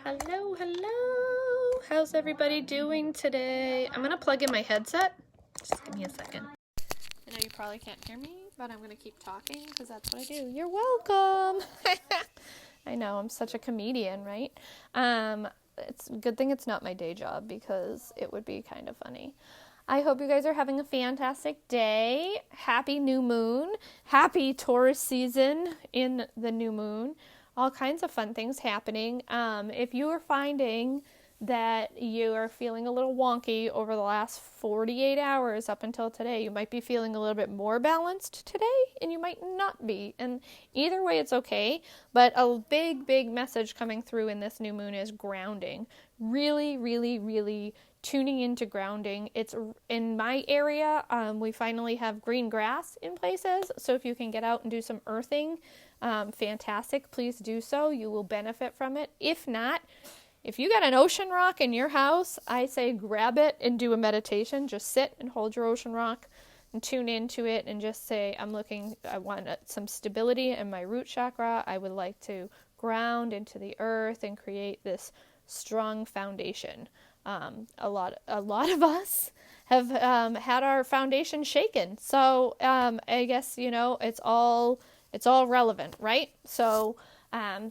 Hello, hello. How's everybody doing today? I'm gonna plug in my headset. Just give me a second. I know you probably can't hear me, but I'm gonna keep talking because that's what I do. You're welcome. I know, I'm such a comedian, right? It's a good thing it's not my day job because it would be kind of funny. I hope you guys are having a fantastic day. Happy new moon. Happy Taurus season in the new moon. All kinds of fun things happening. If you are finding that you are feeling a little wonky over the last 48 hours up until today, you might be feeling a little bit more balanced today and you might not be. And either way, it's okay. But a big message coming through in this new moon is grounding. Really tuning into grounding. It's in my area. We finally have green grass in places. So if you can get out and do some earthing, fantastic. Please do so. You will benefit from it. If not, if you got an ocean rock in your house, I say grab it and do a meditation. Just sit and hold your ocean rock and tune into it and just say, I want some stability in my root chakra. I would like to ground into the earth and create this strong foundation. A lot of us have had our foundation shaken. So I guess, it's all relevant, right? So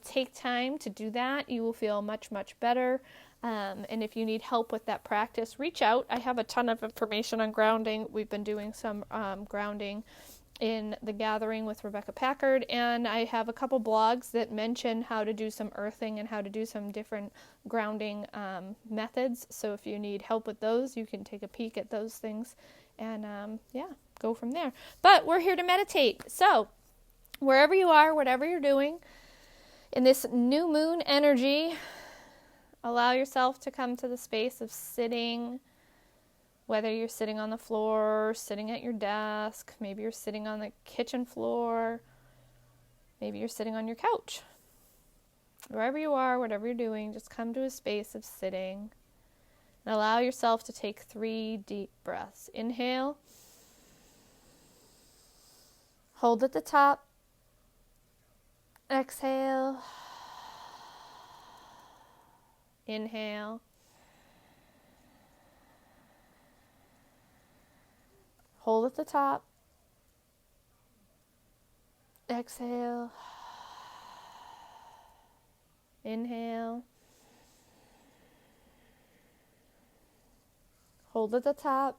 take time to do that. You will feel much better. And if you need help with that practice, reach out. I have a ton of information on grounding. We've been doing some grounding in the gathering with Rebecca Packard, and I have a couple blogs that mention how to do some earthing and how to do some different grounding methods. So if you need help with those, you can take a peek at those things and go from there. But we're here to meditate. So wherever you are, whatever you're doing, in this new moon energy, allow yourself to come to the space of sitting. Whether you're sitting on the floor, sitting at your desk, maybe you're sitting on the kitchen floor, maybe you're sitting on your couch. Wherever you are, whatever you're doing, just come to a space of sitting and allow yourself to take 3 deep breaths. Inhale, hold at the top, exhale, inhale, hold at the top, exhale, inhale, hold at the top,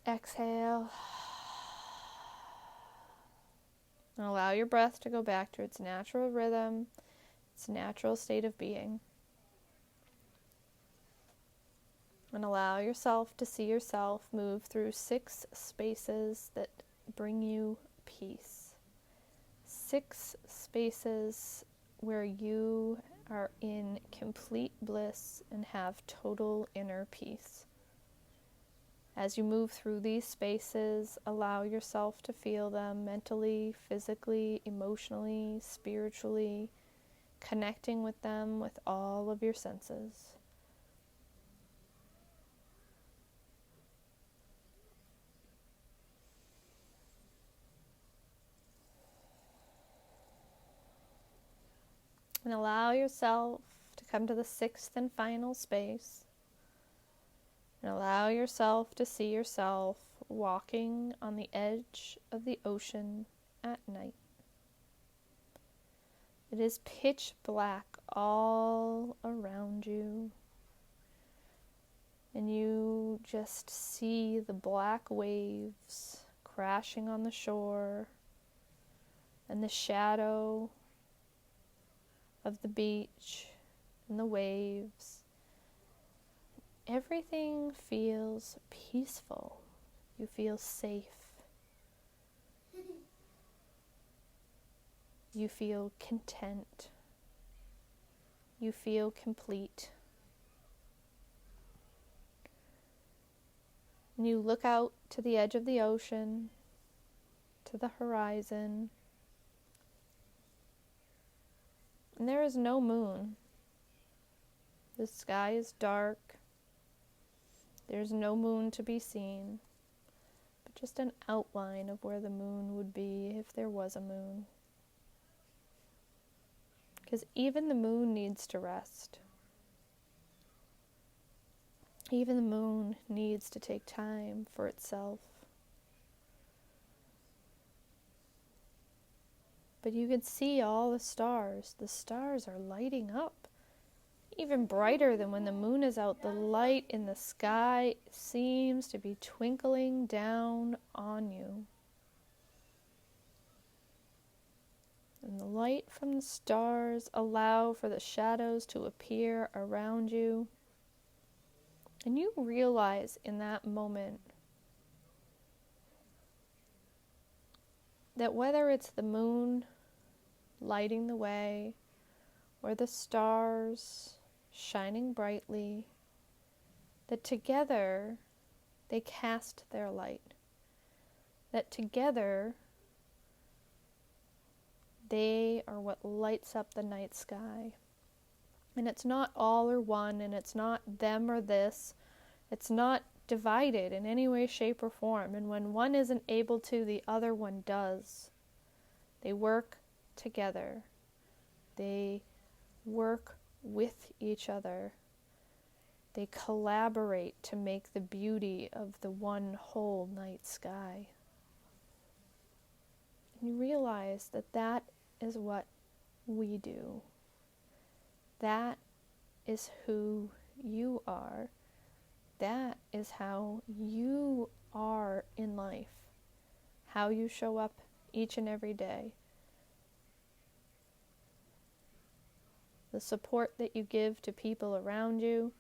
exhale, and allow your breath to go back to its natural rhythm, its natural state of being. And allow yourself to see yourself move through 6 spaces that bring you peace. 6 spaces where you are in complete bliss and have total inner peace. As you move through these spaces, allow yourself to feel them mentally, physically, emotionally, spiritually, connecting with them with all of your senses. And allow yourself to come to the 6th and final space. And allow yourself to see yourself walking on the edge of the ocean at night. It is pitch black all around you. And you just see the black waves crashing on the shore and the shadow of the beach and the waves. Everything feels peaceful. You feel safe. You feel content. You feel complete. And you look out to the edge of the ocean, to the horizon, and there is no moon. The sky is dark. There's no moon to be seen, but just an outline of where the moon would be if there was a moon. Because even the moon needs to rest. Even the moon needs to take time for itself. But you can see all the stars. The stars are lighting up. Even brighter than when the moon is out. The light in the sky seems to be twinkling down on you. And the light from the stars allow for the shadows to appear around you. And you realize in that moment that whether it's the moon lighting the way or the stars shining brightly, that together they cast their light. That together they are what lights up the night sky. And it's not all or one, and it's not them or this. It's not divided in any way, shape, or form. And when one isn't able to, the other one does. They work together. They work with each other. They collaborate to make the beauty of the one whole night sky. And you realize that that is what we do. That is who you are. That is how you are in life. How you show up each and every day. The support that you give to people around you.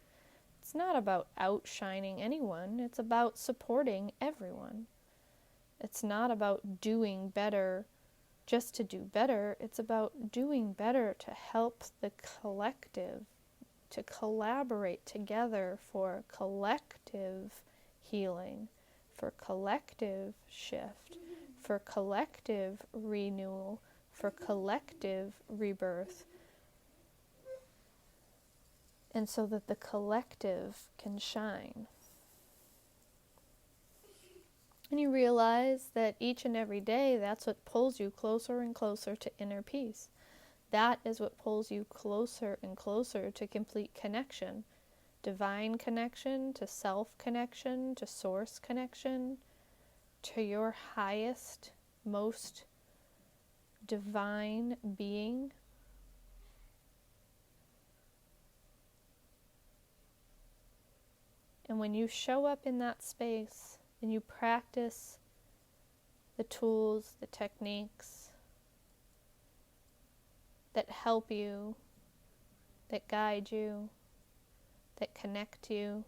It's not about outshining anyone. It's about supporting everyone. It's not about doing better just to do better. It's about doing better to help the collective, to collaborate together for collective healing, for collective shift, for collective renewal, for collective rebirth. And so that the collective can shine. And you realize that each and every day, that's what pulls you closer and closer to inner peace. That is what pulls you closer and closer to complete connection. Divine connection, to self connection, to source connection, to your highest, most divine being. And when you show up in that space and you practice the tools, the techniques that help you, that guide you, that connect you,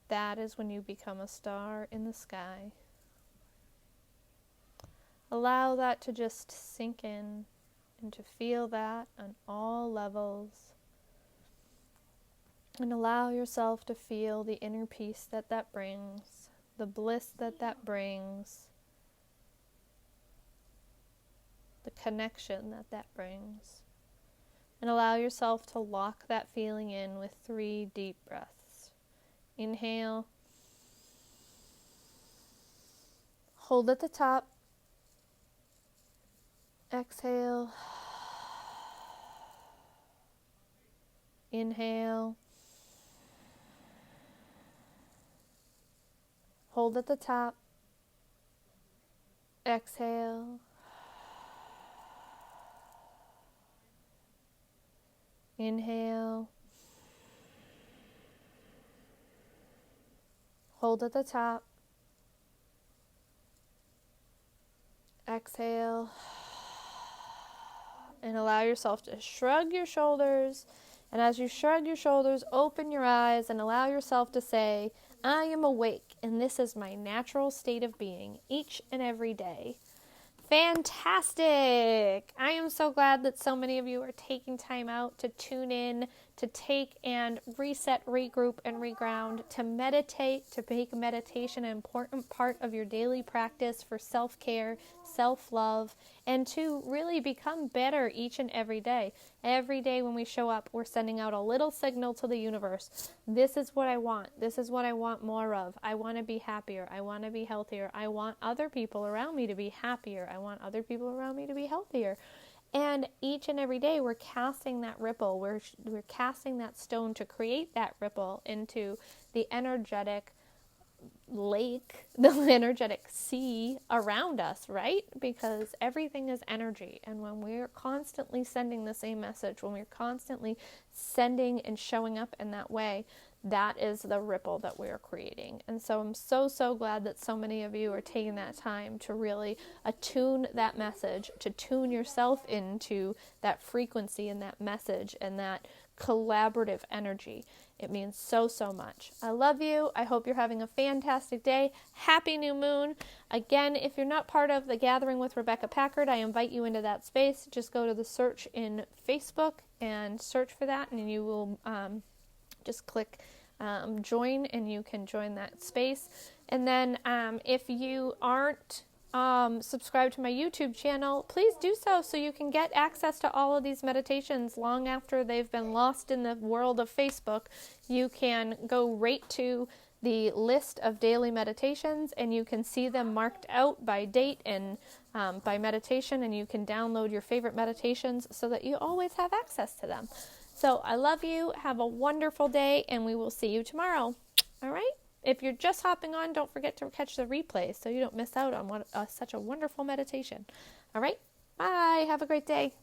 that is when you become a star in the sky. Allow that to just sink in and to feel that on all levels. And allow yourself to feel the inner peace that that brings, the bliss that that brings, the connection that that brings. And allow yourself to lock that feeling in with 3 deep breaths. Inhale. Hold at the top. Exhale. Inhale. Hold at the top. Exhale. Inhale. Hold at the top. Exhale. And allow yourself to shrug your shoulders. And as you shrug your shoulders, open your eyes and allow yourself to say, I am awake, and this is my natural state of being each and every day. Fantastic! I am so glad that so many of you are taking time out to tune in, to take and reset, regroup, and reground, to meditate, to make meditation an important part of your daily practice for self-care, self-love, and to really become better each and every day. Every day when we show up, we're sending out a little signal to the universe. This is what I want. This is what I want more of. I want to be happier. I want to be healthier. I want other people around me to be happier. I want other people around me to be healthier. And each and every day we're casting that ripple, we're casting that stone to create that ripple into the energetic lake, the energetic sea around us, right? Because everything is energy. And when we're constantly sending the same message, when we're constantly sending and showing up in that way, that is the ripple that we're creating. And so I'm so glad that so many of you are taking that time to really attune that message, to tune yourself into that frequency and that message and that collaborative energy. It means so much. I love you. I hope you're having a fantastic day. Happy new moon. Again, if you're not part of the Gathering with Rebecca Packard, I invite you into that space. Just go to the search in Facebook and search for that, and you will just click join, and you can join that space. And then if you aren't subscribed to my YouTube channel, please do so you can get access to all of these meditations long after they've been lost in the world of Facebook. You can go right to the list of daily meditations, and you can see them marked out by date and by meditation, and you can download your favorite meditations so that you always have access to them. So I love you. Have a wonderful day, and we will see you tomorrow. All right? If you're just hopping on, don't forget to catch the replay so you don't miss out on such a wonderful meditation. All right? Bye. Have a great day.